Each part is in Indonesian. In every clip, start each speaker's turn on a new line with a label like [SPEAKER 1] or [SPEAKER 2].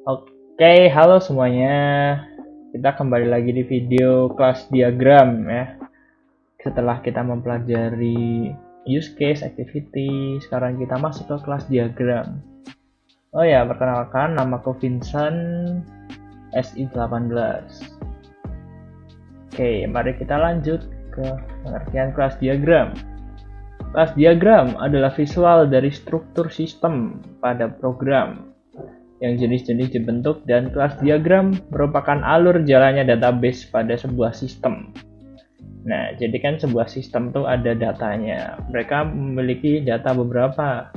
[SPEAKER 1] Oke, halo semuanya. Kita kembali lagi di video kelas diagram ya. Setelah kita mempelajari use case, activity, sekarang kita masuk ke kelas diagram. Oh ya, perkenalkan, namaku Vincent, SI18. Oke, mari kita lanjut ke pengertian kelas diagram. Kelas diagram adalah visual dari struktur sistem pada program yang jenis-jenis dibentuk, dan kelas diagram merupakan alur jalannya database pada sebuah sistem. Nah, jadi kan sebuah sistem tuh ada datanya. Mereka memiliki data beberapa.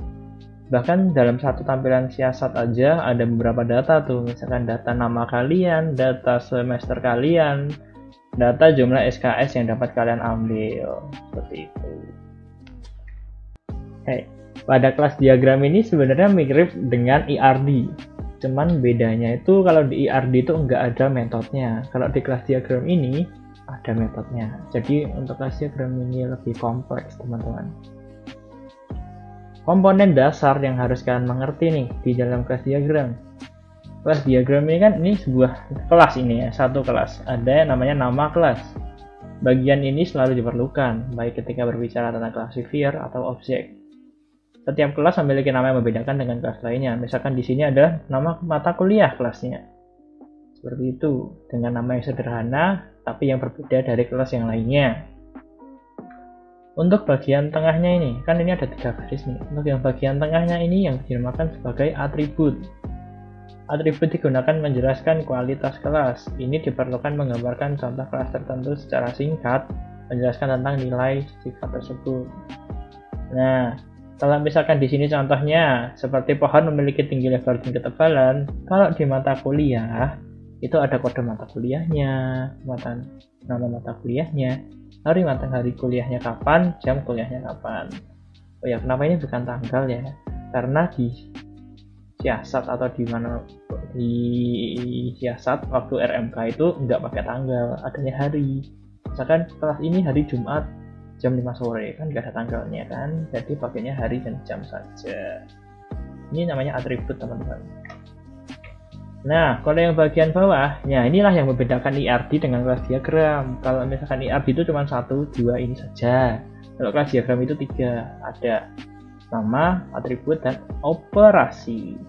[SPEAKER 1] Bahkan dalam satu tampilan siasat aja ada beberapa data tuh. Misalkan data nama kalian, data semester kalian, data jumlah SKS yang dapat kalian ambil. Seperti itu. Pada kelas diagram ini sebenarnya mirip dengan IRD. Cuman bedanya itu kalau di IRD itu nggak ada metodenya. Kalau di kelas diagram ini ada metodenya. Jadi untuk kelas diagram ini lebih kompleks, teman-teman. Komponen dasar yang harus kalian mengerti nih di dalam kelas diagram. Kelas diagram ini kan ini sebuah kelas ini ya, satu kelas. Ada yang namanya nama kelas. Bagian ini selalu diperlukan, baik ketika berbicara tentang classifier atau objek. Setiap kelas memiliki nama yang membedakan dengan kelas lainnya. Misalkan di sini ada nama mata kuliah kelasnya. Seperti itu, dengan nama yang sederhana, tapi yang berbeda dari kelas yang lainnya. Untuk bagian tengahnya ini, kan ini ada 3 garis nih. Untuk yang bagian tengahnya ini yang dinamakan sebagai atribut. Atribut digunakan menjelaskan kualitas kelas. Ini diperlukan menggambarkan contoh kelas tertentu secara singkat, menjelaskan tentang nilai sifat tersebut. Nah, kalau misalkan di sini contohnya seperti pohon memiliki tinggi, lebar, dan ketebalan, kalau di mata kuliah itu ada kode mata kuliahnya, nama mata kuliahnya, hari kuliahnya kapan, jam kuliahnya kapan. Oh ya, kenapa ini bukan tanggal ya? Karena di siasat atau di siasat waktu RMK itu nggak pakai tanggal, adanya hari. Misalkan kelas ini hari Jumat jam 5 sore, kan nggak ada tanggalnya kan, jadi pakainya hari dan jam saja. Ini namanya atribut, teman-teman. Nah, kalau yang bagian bawah, ya inilah yang membedakan IRD dengan kelas diagram. Kalau misalkan IRD itu cuma 1, 2 ini saja. Kalau kelas diagram itu 3, ada nama, atribut, dan operasi.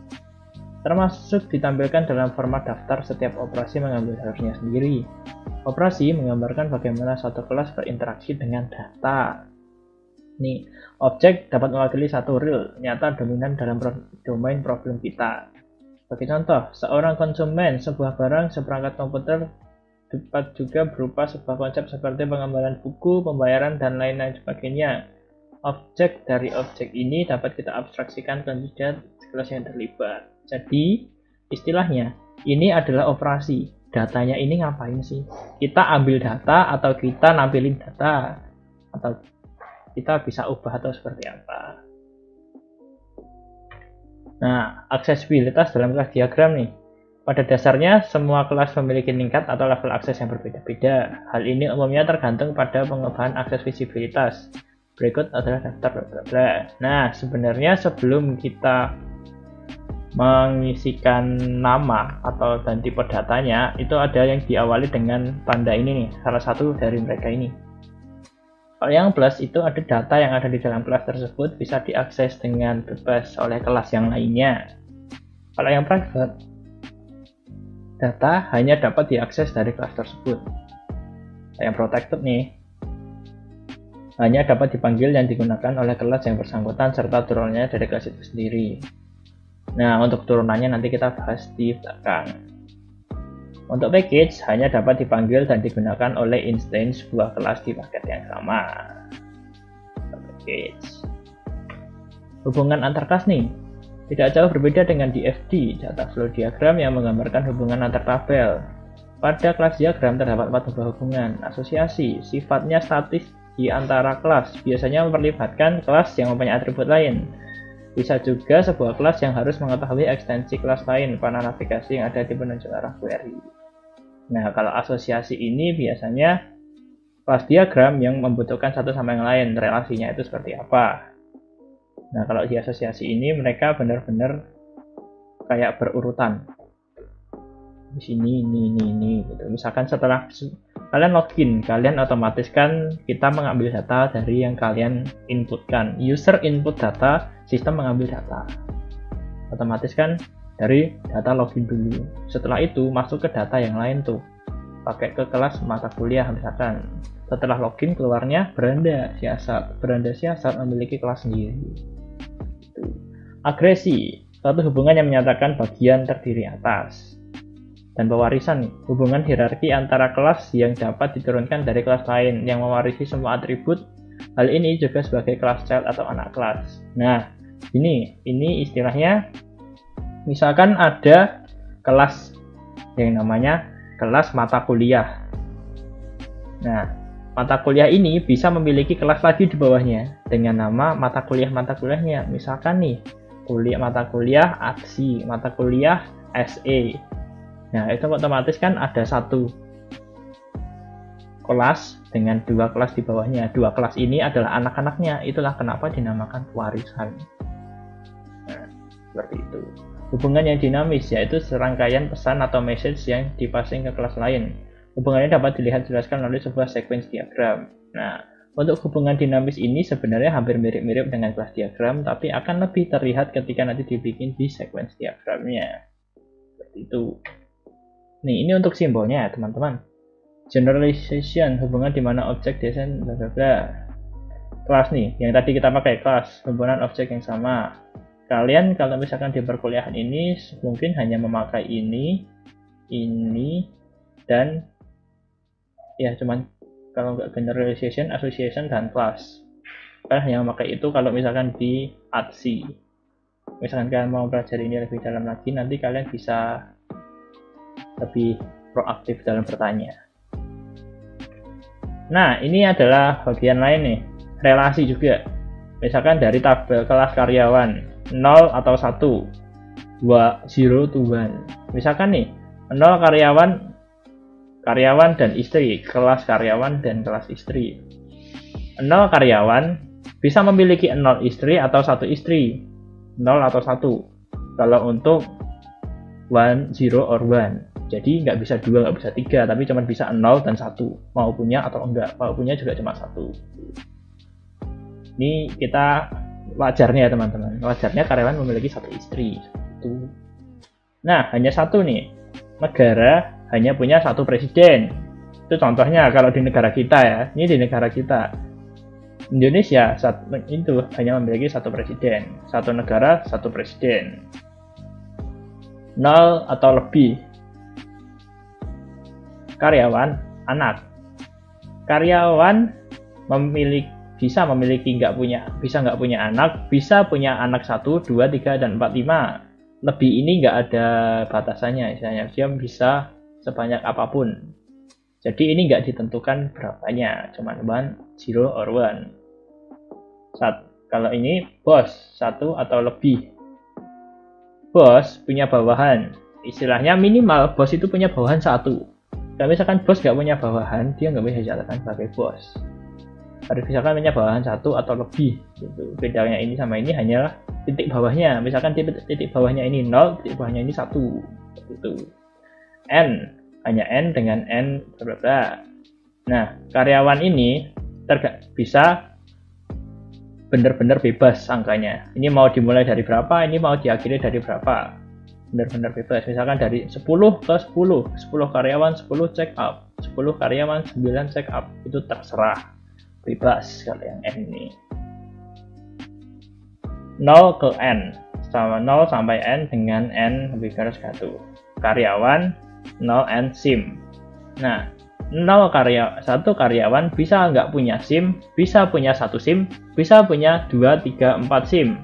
[SPEAKER 1] Termasuk ditampilkan dalam format daftar. Setiap operasi mengambil jalurnya sendiri. Operasi menggambarkan bagaimana suatu kelas berinteraksi dengan data. Nih, objek dapat mewakili satu real nyata dominan dalam domain problem kita. Bagi contoh, seorang konsumen sebuah barang seperangkat komputer dapat juga berupa sebuah konsep seperti pengambilan buku, pembayaran, dan lain-lain sebagainya. Objek dari objek ini dapat kita abstraksikan ke kelas yang terlibat. Jadi, istilahnya, ini adalah operasi. Datanya ini ngapain sih? Kita ambil data atau kita nampilin data? Atau kita bisa ubah atau seperti apa? Nah, aksesibilitas dalam kelas diagram nih. Pada dasarnya, semua kelas memiliki tingkat atau level akses yang berbeda-beda. Hal ini umumnya tergantung pada pengembangan akses visibilitas. Berikut adalah daftar bla bla. Nah, sebenarnya sebelum kita mengisikan nama atau dan tipe datanya, itu ada yang diawali dengan tanda ini nih, salah satu dari mereka ini. Kalau yang plus itu ada data yang ada di dalam kelas tersebut bisa diakses dengan bebas oleh kelas yang lainnya. Kalau yang private, data hanya dapat diakses dari kelas tersebut. Yang protected nih, hanya dapat dipanggil dan digunakan oleh kelas yang bersangkutan serta turunannya dari kelas itu sendiri. Nah, untuk turunannya nanti kita bahas di belakang. Untuk package, hanya dapat dipanggil dan digunakan oleh instance sebuah kelas di paket yang sama. Package. Hubungan antar kelas nih, tidak jauh berbeda dengan di FD, data flow diagram yang menggambarkan hubungan antar tabel. Pada kelas diagram terdapat 4 buah hubungan. Asosiasi, sifatnya statis di antara kelas, biasanya memperlibatkan kelas yang mempunyai atribut lain. Bisa juga sebuah kelas yang harus mengetahui ekstensi kelas lain pada navigasi yang ada di penunjuk arah query. Nah, kalau asosiasi ini biasanya kelas diagram yang membutuhkan satu sama yang lain, relasinya itu seperti apa. Nah, kalau di asosiasi ini mereka benar-benar kayak berurutan. di sini ini gitu. Misalkan setelah kalian login, kalian otomatis kan kita mengambil data dari yang kalian inputkan. User input data, sistem mengambil data. Otomatis kan dari data login dulu. Setelah itu masuk ke data yang lain tuh. Pakai ke kelas mata kuliah misalkan. Setelah login keluarnya beranda siasat. Beranda siasat memiliki kelas sendiri. Itu. Agresi, suatu hubungan yang menyatakan bagian terdiri atas. Dan pewarisan nih, hubungan hierarki antara kelas yang dapat diturunkan dari kelas lain yang mewarisi semua atribut. Hal ini juga sebagai kelas child atau anak kelas. Nah, ini istilahnya misalkan ada kelas yang namanya kelas mata kuliah. Nah, mata kuliah ini bisa memiliki kelas lagi di bawahnya dengan nama mata kuliahnya. Misalkan nih, mata kuliah aksi, mata kuliah SE. Nah, itu otomatis kan ada satu kelas dengan dua kelas di bawahnya. Dua kelas ini adalah anak-anaknya. Itulah kenapa dinamakan warisan. Nah, seperti itu. Hubungan yang dinamis yaitu serangkaian pesan atau message yang dipasing ke kelas lain. Hubungannya dapat dilihat jelaskan melalui sebuah sequence diagram. Nah, untuk hubungan dinamis ini sebenarnya hampir mirip-mirip dengan kelas diagram, tapi akan lebih terlihat ketika nanti dibikin di sequence diagramnya. Seperti itu. Nih, ini untuk simbolnya ya teman-teman. Generalization, hubungan di mana objek desain bla bla bla. Kelas nih, yang tadi kita pakai kelas, hubungan objek yang sama. Kalian kalau misalkan di perkuliahan ini mungkin hanya memakai ini, dan ya cuman kalau nggak generalization, association, dan class. Kalian hanya memakai itu kalau misalkan di ATSI. Misalkan kalian mau belajar ini lebih dalam lagi, nanti kalian bisa lebih proaktif dalam bertanya. Nah, ini adalah bagian lain nih, relasi juga. Misalkan dari tabel kelas karyawan 0 atau 1, 2, 0 to 1. Misalkan nih, 0 karyawan dan istri, kelas karyawan dan kelas istri. 0 karyawan bisa memiliki 0 istri atau 1 istri. 0 atau 1. Kalau untuk 1, 0 or 1. Jadi nggak bisa 2, nggak bisa 3, tapi cuma bisa 0 dan 1. Mau punya atau enggak. Mau punya juga cuma 1. Ini kita wajarnya ya teman-teman. Wajarnya karyawan memiliki 1 istri. Itu. Nah, hanya 1 nih. Negara hanya punya 1 presiden. Itu contohnya kalau di negara kita ya. Ini di negara kita. Indonesia itu hanya memiliki 1 presiden. 1 negara, 1 presiden. 0 atau lebih. Karyawan, anak. Karyawan bisa nggak punya anak, bisa punya anak 1, 2, 3, dan 4, 5. Lebih ini nggak ada batasannya, misalnya dia bisa sebanyak apapun. Jadi ini nggak ditentukan berapanya, cuma 1, 0 or 1. Kalau ini bos 1 atau lebih. Bos punya bawahan, istilahnya minimal bos itu punya bawahan 1. Kalau misalkan bos nggak punya bawahan, dia nggak bisa dikatakan sebagai bos. Harus misalkan punya bawahan 1 atau lebih. Gitu. Bedanya ini sama ini hanyalah titik bawahnya. Misalkan titik bawahnya ini 0, titik bawahnya ini 1. Gitu. N, hanya N dengan N berapa. Nah, karyawan ini bisa benar-benar bebas angkanya. Ini mau dimulai dari berapa, ini mau diakhiri dari berapa. Benar-benar bebas. Misalkan dari 10 ke 10. 10 karyawan, 10 check up. 10 karyawan, 9 check up. Itu terserah. Bebas kalau yang N ini. 0 ke N. Sama 0 sampai N dengan N lebih dari 1. Karyawan, 0 N SIM. Nah, 1 karyawan bisa nggak punya SIM, bisa punya 1 SIM, bisa punya 2, 3, 4 SIM.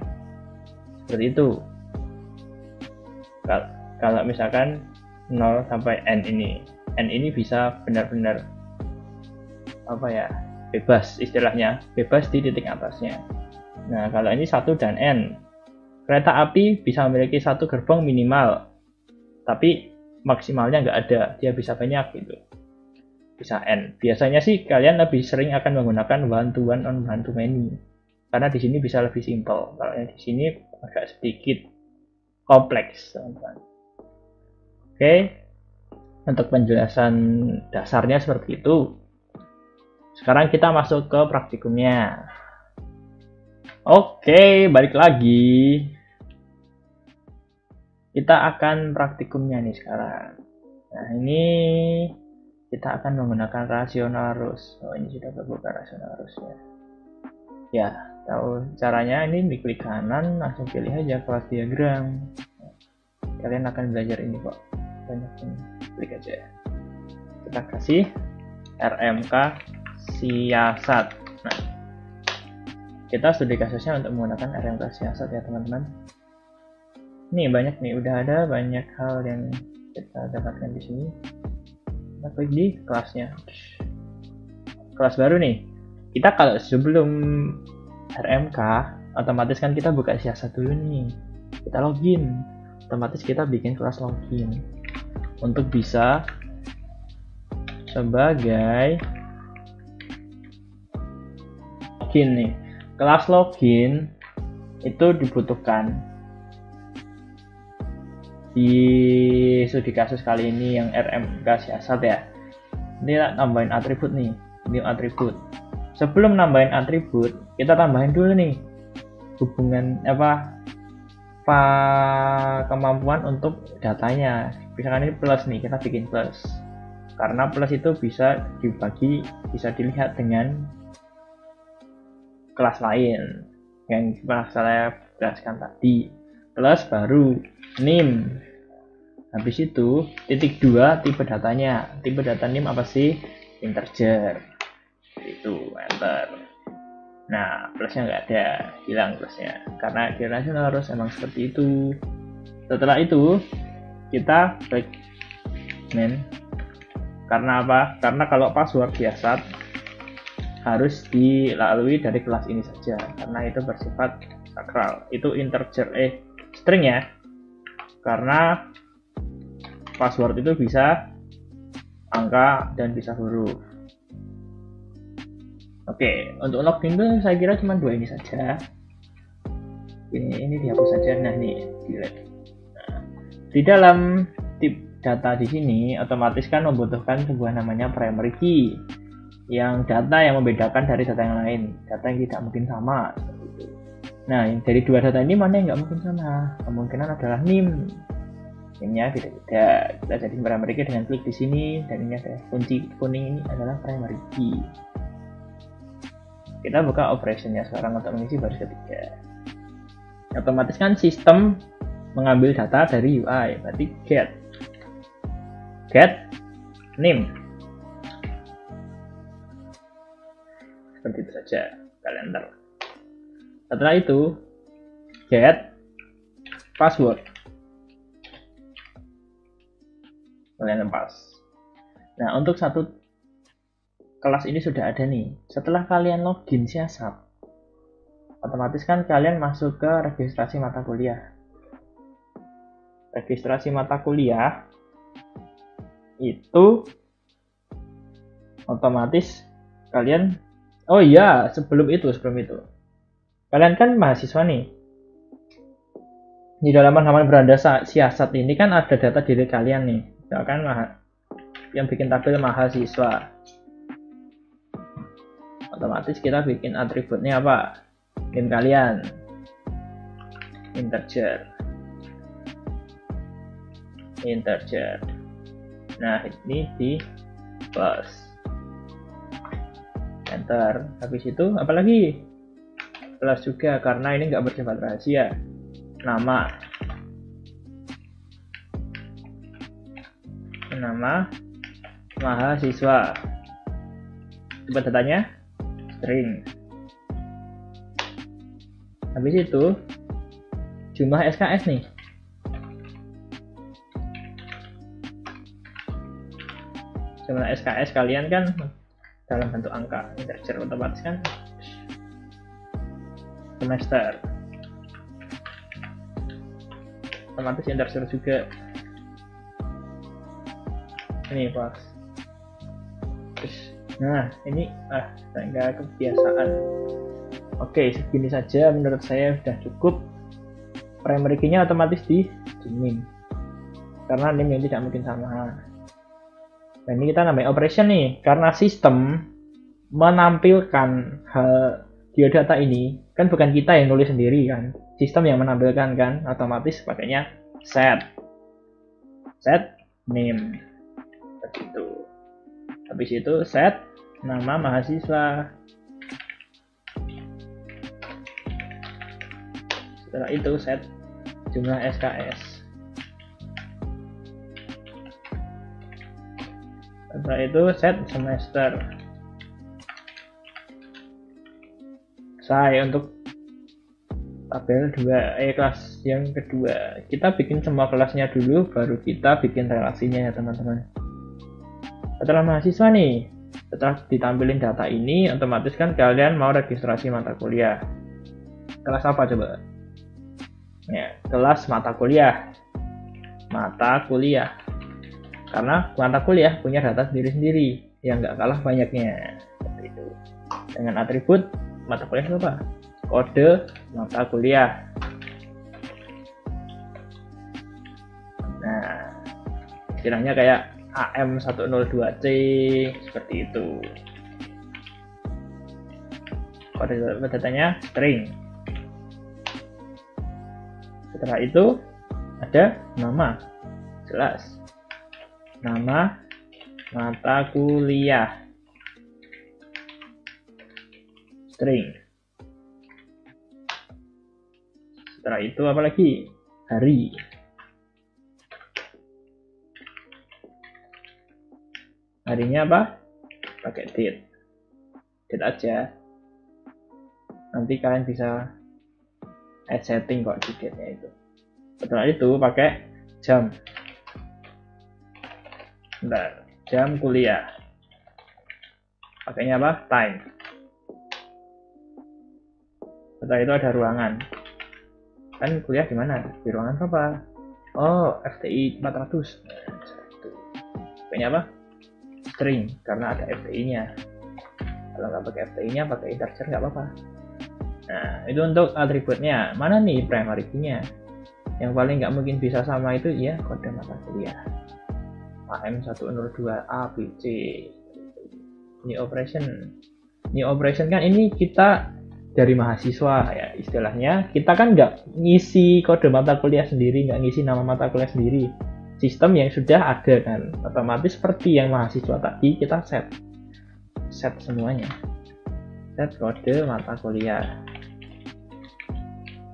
[SPEAKER 1] Seperti itu. Kalau misalkan 0 sampai N ini bisa benar-benar bebas, istilahnya bebas di titik atasnya. Nah, kalau ini 1 dan N, kereta api bisa memiliki 1 gerbong minimal, tapi maksimalnya nggak ada, dia bisa banyak gitu, bisa N. Biasanya sih kalian lebih sering akan menggunakan one to one on one to many, karena di sini bisa lebih simple. Kalau yang di sini agak sedikit kompleks, teman-teman. Oke, Untuk penjelasan dasarnya seperti itu. Sekarang kita masuk ke praktikumnya. Oke, balik lagi. Kita akan praktikumnya nih sekarang. Nah, ini kita akan menggunakan rasional rules. Oh, ini sudah terbuka rasional rules-nya. Ya, tahu caranya. Ini diklik kanan, langsung pilih aja kelas diagram. Kalian akan belajar ini kok. Banyak ini. Klik aja. Kita kasih RMK siasat. Nah, kita studi kasusnya untuk menggunakan RMK siasat ya teman-teman. Nih banyak nih, udah ada banyak hal yang kita dapatkan di sini. Kita klik di kelasnya. Kelas baru nih. Kita kalau sebelum RMK, otomatis kan kita buka siasat dulu nih. Kita login. Otomatis kita bikin kelas login. Untuk bisa sebagai login nih. Kelas login itu dibutuhkan di studi kasus kali ini yang RMK siasat ya. Ini nambahin atribut nih, new atribut. Sebelum nambahin atribut, kita tambahin dulu nih hubungan kemampuan untuk datanya. Misalkan ini plus nih, kita bikin plus. Karena plus itu bisa dibagi, bisa dilihat dengan kelas lain yang pernah saya jelaskan tadi. Plus baru nim. Habis itu titik 2 tipe datanya. Tipe data nim apa sih? Integer. Itu enter. Nah, plusnya nggak ada, hilang plusnya. Karena di rasional harus emang seperti itu. Setelah itu kita klik main. Karena apa? Karena kalau password siasat harus dilalui dari kelas ini saja, karena itu bersifat sakral. Itu integer string ya. Karena password itu bisa angka dan bisa huruf. Oke, untuk login itu saya kira cuma 2 ini saja. Ini dihapus saja. Nah, nih delete. Nah, di dalam tip data di sini otomatis kan membutuhkan sebuah namanya primary key, yang data yang membedakan dari data yang lain, data yang tidak mungkin sama. Nah, dari 2 data ini mana yang nggak mungkin sama? Kemungkinan adalah nim. Nimnya beda-beda. Kita jadi primary key dengan klik di sini, dan ini ada kunci kuning, ini adalah primary key. Kita buka operationnya sekarang untuk mengisi baris ketiga. Otomatis kan sistem mengambil data dari UI, berarti get name. Seperti itu saja, kalian enter. Setelah itu get password, kalian lepas. Nah, untuk satu kelas ini sudah ada nih. Setelah kalian login siasat, otomatis kan kalian masuk ke registrasi mata kuliah. Registrasi mata kuliah itu otomatis kalian, oh iya, sebelum itu kalian kan mahasiswa nih. Di dalam halaman beranda siasat ini kan ada data diri kalian nih. Misalkan yang bikin tabel mahasiswa. Otomatis kita bikin atributnya apa? Nim kalian. Integer. Nah, ini di plus. Enter. Habis itu apalagi? Plus juga, karena ini nggak bersifat rahasia. Nama mahasiswa. Tipe datanya string. Habis itu jumlah SKS nih. Jumlah SKS kalian kan dalam bentuk angka, integer, otomatis kan semester. Otomatis integer juga. Ini pas. Nah, ini saya kebiasaan. Oke, segini saja menurut saya sudah cukup. Primary key-nya otomatis di nim, karena nim yang tidak mungkin sama. Nah, ini kita namanya operation nih, karena sistem menampilkan hal biodata ini, kan bukan kita yang nulis sendiri kan, sistem yang menampilkan kan, otomatis pakainya set name, seperti itu. Habis itu set nama mahasiswa. Setelah itu set jumlah SKS. Setelah itu set semester. Selesai untuk tabel 2 kelas yang kedua. Kita bikin semua kelasnya dulu, baru kita bikin relasinya ya teman-teman. Setelah mahasiswa nih, setelah ditampilin data ini, otomatis kan kalian mau registrasi mata kuliah. Kelas apa coba? Ya, kelas mata kuliah. Karena mata kuliah punya data sendiri-sendiri yang nggak kalah banyaknya. Seperti itu. Dengan atribut mata kuliah itu apa? Kode mata kuliah. Nah, istilahnya kayak AM102C seperti itu. Kode datanya string. Setelah itu ada nama, jelas. Nama mata kuliah, string. Setelah itu apa lagi? Hari. Harinya apa? Pakai date aja. Nanti kalian bisa add setting kok di date-nya itu. Setelah itu pakai jam. Bentar, jam kuliah. Pakainya apa? Time. Setelah itu ada ruangan. Kan kuliah di mana? Di ruangan apa? Oh, FTI 400. Pakainya apa? String, karena ada FTI-nya. Kalau nggak pakai FTI-nya, pakai integer nggak apa-apa. Nah, itu untuk atributnya. Mana nih primary key-nya? Yang paling nggak mungkin bisa sama itu ya kode mata kuliah. AM102ABC. New operation kan ini kita dari mahasiswa ya istilahnya. Kita kan nggak ngisi kode mata kuliah sendiri, nggak ngisi nama mata kuliah sendiri. Sistem yang sudah ada kan, otomatis seperti yang mahasiswa tadi kita set semuanya. Set kode mata kuliah.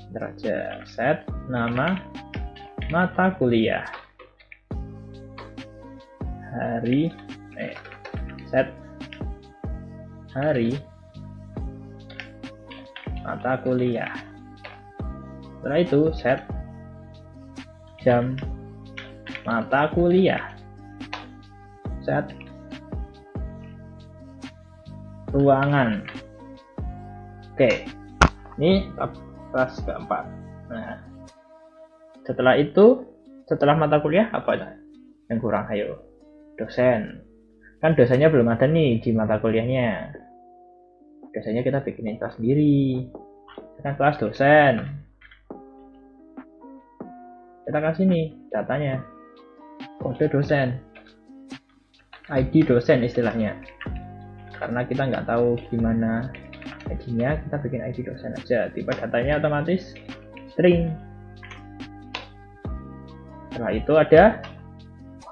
[SPEAKER 1] Deraja set nama mata kuliah. Set hari mata kuliah. Setelah itu set jam mata kuliah. Set ruangan. Oke, ini kelas keempat. Nah, setelah itu, setelah mata kuliah apa yang kurang? Ayo, dosen. Kan dosennya belum ada nih di mata kuliahnya. Dosennya kita bikinin kelas sendiri. Kan kelas dosen. Kita kasih nih datanya. Kode dosen. ID dosen istilahnya. Karena kita nggak tahu gimana ID-nya, kita bikin ID dosen aja. Tipe datanya otomatis string. Setelah itu ada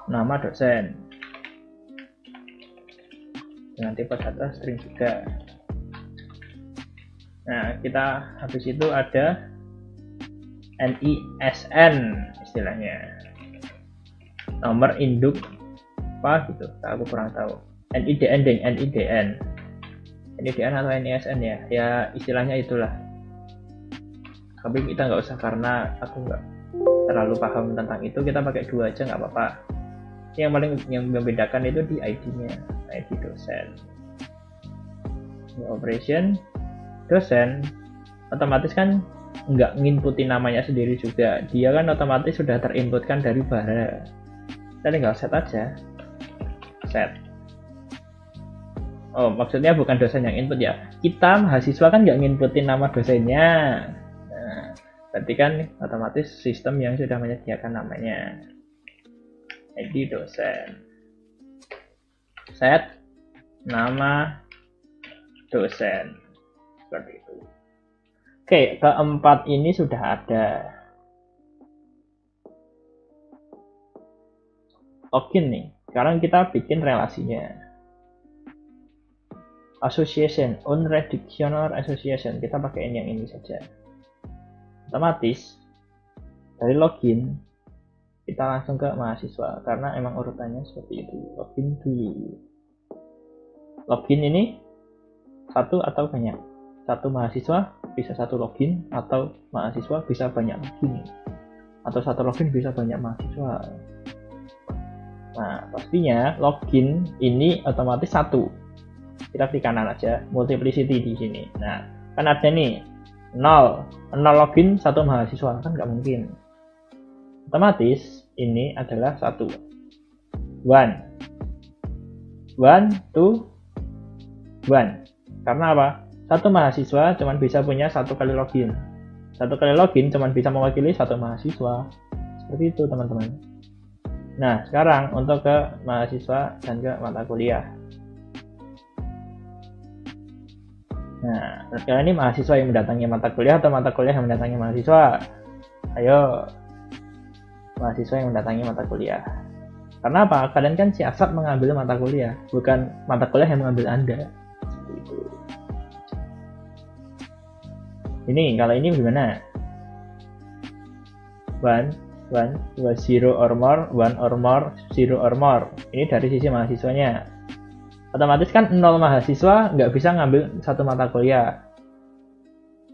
[SPEAKER 1] nama dosen. Dengan tipe data string juga. Nah, kita habis itu ada NISN istilahnya. Nomor induk apa gitu, aku kurang tahu. NIDN deng, NIDN atau NISN ya istilahnya itulah. Tapi kita nggak usah karena aku nggak terlalu paham tentang itu, kita pakai 2 aja nggak apa-apa. Yang membedakan itu di ID-nya, ID dosen. Ini operation dosen otomatis kan nggak nginputin namanya sendiri juga, dia kan otomatis sudah terinputkan dari bara. Kita tinggal set aja, set. Oh, maksudnya bukan dosen yang input ya, kita mahasiswa kan nggak nginputin nama dosennya. Nah, berarti kan otomatis sistem yang sudah menyediakan namanya. ID dosen. set nama dosen seperti itu. Oke, keempat ini sudah ada. Login nih. Sekarang kita bikin relasinya. Association, unreductional association. Kita pakai yang ini saja. Otomatis dari login kita langsung ke mahasiswa karena emang urutannya seperti itu. Login dulu. Login ini satu atau banyak. Satu mahasiswa bisa satu login, atau mahasiswa bisa banyak login, atau satu login bisa banyak mahasiswa. Nah, pastinya login ini otomatis satu. Kita klik kanan aja, multiplicity di sini. Nah, kan ada nih 0 login, 1 mahasiswa, kan nggak mungkin. Otomatis ini adalah 1. 1 to 1. Karena apa? 1 mahasiswa cuma bisa punya 1 kali login. 1 kali login cuma bisa mewakili 1 mahasiswa. Seperti itu, teman-teman. Nah, sekarang untuk ke mahasiswa dan ke mata kuliah. Nah, sekarang ini mahasiswa yang mendatangi mata kuliah atau mata kuliah yang mendatangi mahasiswa? Ayo, mahasiswa yang mendatangi mata kuliah. Karena apa? Kalian kan siasat mengambil mata kuliah, bukan mata kuliah yang mengambil Anda. Seperti itu. Ini, kalau ini gimana? 1, 0 or more, 1 or more, 0 or more. Ini dari sisi mahasiswanya. Otomatis kan 0 mahasiswa nggak bisa ngambil 1 mata kuliah.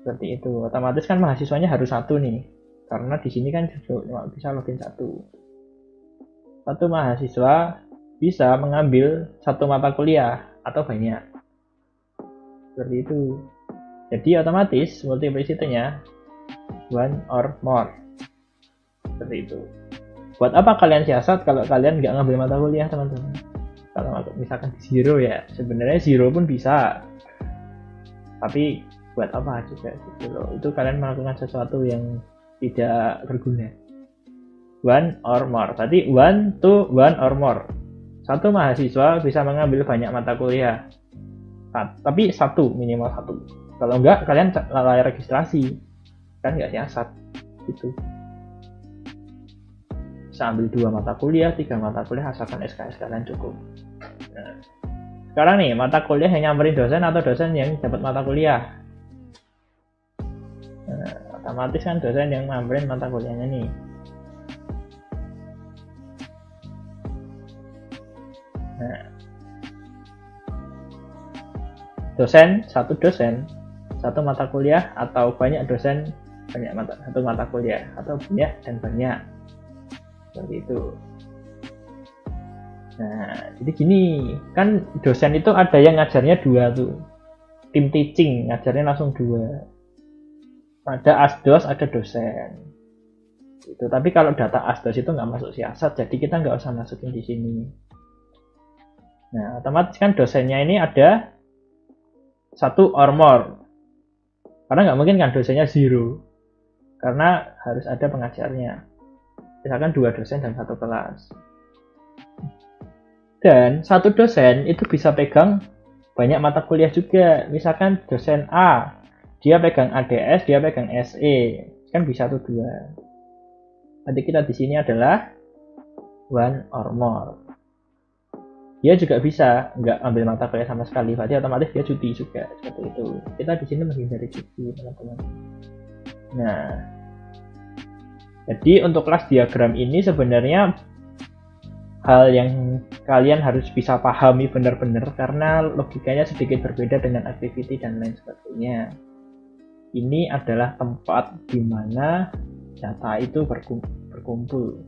[SPEAKER 1] Seperti itu. Otomatis kan mahasiswanya harus 1 nih. Karena di sini kan cuma bisa login 1. 1 mahasiswa bisa mengambil 1 mata kuliah atau banyak. Seperti itu. Jadi otomatis multiplicity-nya 1 or more. Seperti itu. Buat apa kalian siasat kalau kalian nggak ngambil mata kuliah, teman-teman? Kalau misalkan di 0 ya, sebenarnya 0 pun bisa. Tapi buat apa juga gitu loh. Itu kalian melakukan sesuatu yang tidak berguna. 1 or more. Tadi 1 to 1 or more. 1 mahasiswa bisa mengambil banyak mata kuliah. Tapi 1, minimal 1. Kalau enggak, kalian lalai registrasi. Kan nggak siasat. Gitu. Bisa ambil 2 mata kuliah, 3 mata kuliah, asalkan SKS kalian cukup. Nah, sekarang nih, mata kuliah yang nyamperin dosen atau dosen yang dapat mata kuliah. Nah, otomatis kan dosen yang nyamperin mata kuliahnya nih. Nah, dosen, 1 dosen, 1 mata kuliah, atau banyak dosen, banyak 1 mata kuliah, atau banyak dan banyak. Seperti itu. Nah, jadi gini, kan dosen itu ada yang ngajarnya 2 tuh. Tim teaching ngajarnya langsung 2. Ada asdos, ada dosen. Itu. Tapi kalau data asdos itu nggak masuk siasat, jadi kita nggak usah masukin di sini. Nah, otomatis kan dosennya ini ada 1 or more. Karena nggak mungkin kan dosennya 0. Karena harus ada pengajarnya. Misalkan 2 dosen dan 1 kelas. Dan 1 dosen itu bisa pegang banyak mata kuliah juga. Misalkan dosen A, dia pegang ADS, dia pegang SE. Kan bisa tuh 2. Nanti kita di sini adalah 1 or more. Dia juga bisa nggak ambil mata kuliah sama sekali, berarti otomatis dia cuti juga. Seperti itu. Kita di sini menghindari cuti, teman-teman. Nah, jadi untuk kelas diagram ini sebenarnya hal yang kalian harus bisa pahami benar-benar karena logikanya sedikit berbeda dengan activity dan lain sebagainya. Ini adalah tempat di mana data itu berkumpul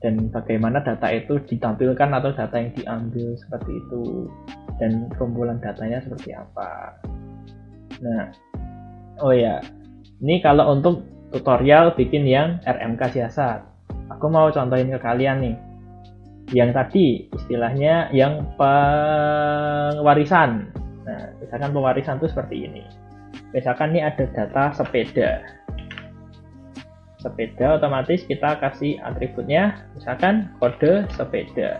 [SPEAKER 1] dan bagaimana data itu ditampilkan atau data yang diambil seperti itu dan kumpulan datanya seperti apa. Nah, oh ya, ini kalau untuk tutorial bikin yang RMK siasat. Aku mau contohin ke kalian nih. Yang tadi istilahnya yang pewarisan. Nah, misalkan pewarisan itu seperti ini. Misalkan ini ada data sepeda. Sepeda otomatis kita kasih atributnya, misalkan kode sepeda.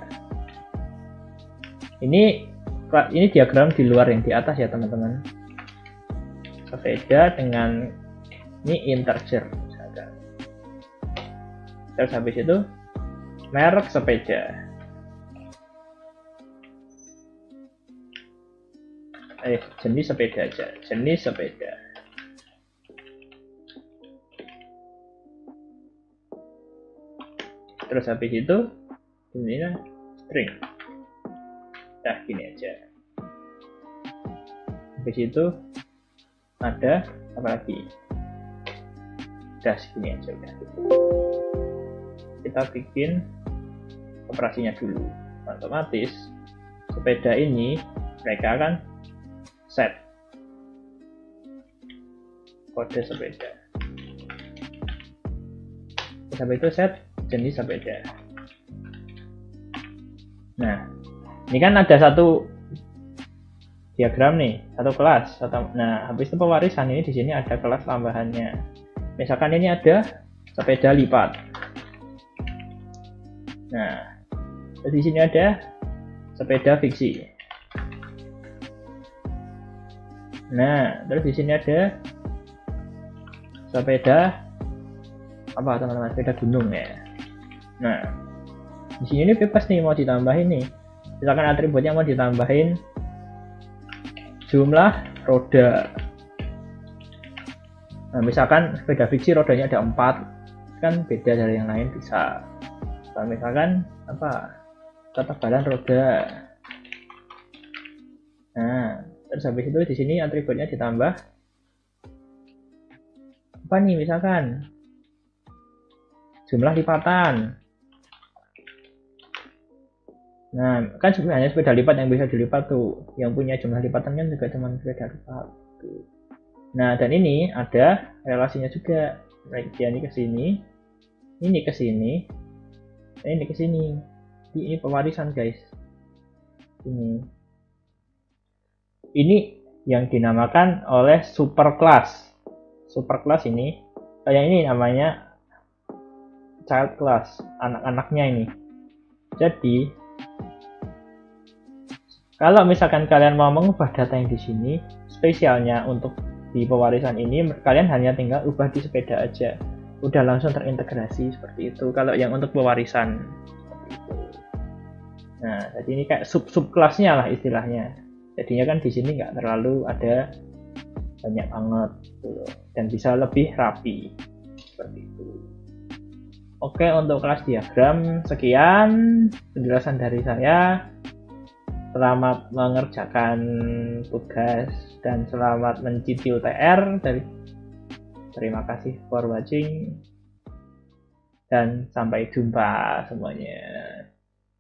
[SPEAKER 1] Ini diagram di luar yang di atas ya teman-teman. Sepeda dengan ini integer misalkan. Terus habis itu merek sepeda. Jenis sepeda aja, jenis sepeda. Terus habis itu ini string. Nah gini aja. Habis itu ada apa lagi? Udah segini aja udah. Kita bikin operasinya dulu. Otomatis sepeda ini mereka akan set kode sepeda. Terus habis itu set jenis sepeda. Nah, ini kan ada satu diagram nih, satu kelas. Nah, habis itu pewarisan ini di sini ada kelas tambahannya. Misalkan ini ada sepeda lipat. Nah, di sini ada sepeda fiksi. Nah, terus di sini ada sepeda apa teman-teman? Sepeda gunung ya. Nah, di sini ini bebas nih mau ditambahin nih. Misalkan atributnya mau ditambahin jumlah roda. Nah, misalkan sepeda fiksi rodanya ada 4, kan beda dari yang lain bisa. Nah, misalkan apa? Ketebalan roda. Nah, terus habis itu di sini atributnya ditambah apa nih? Misalkan jumlah lipatan. Nah, kan sebenarnya sepeda lipat yang bisa dilipat tuh. Yang punya jumlah lipatan kan juga cuma sepeda lipat tuh. Nah, dan ini ada relasinya juga. Dia ini ke sini, ini ke sini, ini ke sini. Ini pewarisan, guys. Ini yang dinamakan oleh superclass. Superclass ini, kayak ini namanya child class, anak-anaknya ini. Jadi kalau misalkan kalian mau mengubah data yang di sini, spesialnya untuk di pewarisan ini, kalian hanya tinggal ubah di sepeda aja. Udah langsung terintegrasi seperti itu. Kalau yang untuk pewarisan seperti itu. Nah, jadi ini kayak sub kelasnya lah istilahnya. Jadinya kan di sini nggak terlalu ada banyak banget gitu, dan bisa lebih rapi seperti itu. Oke, untuk kelas diagram sekian penjelasan dari saya. Selamat mengerjakan tugas dan selamat mencicil TR. Terima kasih for watching dan sampai jumpa semuanya.